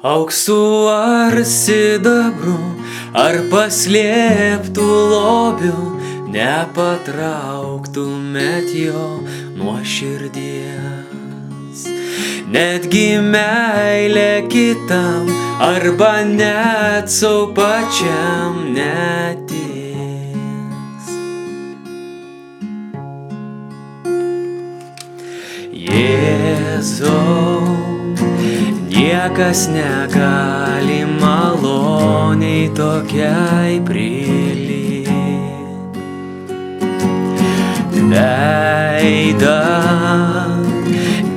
Auksu ar sidabru, ar paslėptų lobių, nepatrauktumėt jo nuo širdies. Netgi meilė kitam, arba net sau pačiam netiks. Jėzau, niekas negali maloniai tokiai prilygt. Veidą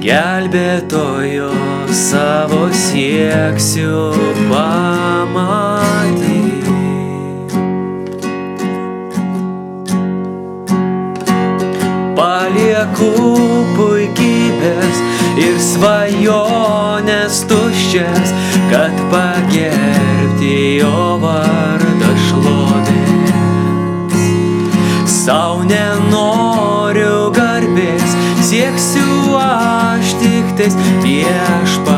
gelbėtojo savo sieksiu pamatyti. Palieku puikybės ir svajonės tuščias, kad pagerbti jo vardą šlovės. Sau nenoriu garbės, sieksiu aš tiktais viešpaties.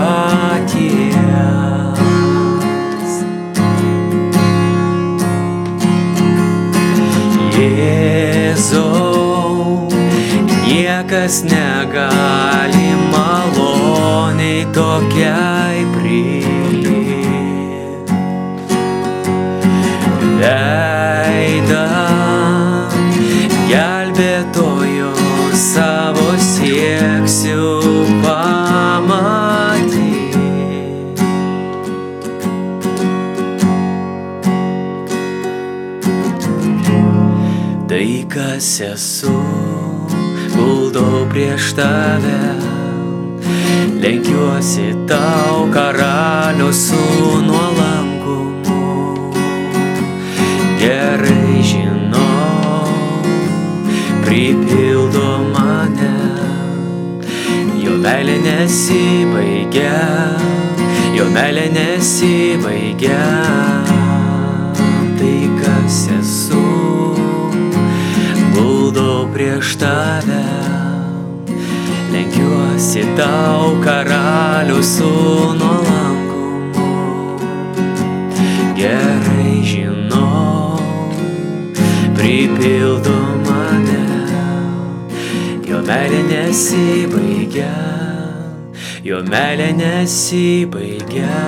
Jėzau, niekas negali maloniai tokiai prilygt. Veidą gelbėtojo savo sieksiu pamatyti. Tai, kas esu, guldau prieš tave, lenkiuosi tau, karaliaus su nuolankumu. Gerai žinau, pripildo mane, jo meilė nesibaigia, jo meilė nesibaigia. Tai, kas esu, guldau prieš tave, lenkiuosi tau, karaliaus su nuolankumu. Gerai žinau, pripildo mane, jo meilė nesibaigia, jo meilė nesibaigia.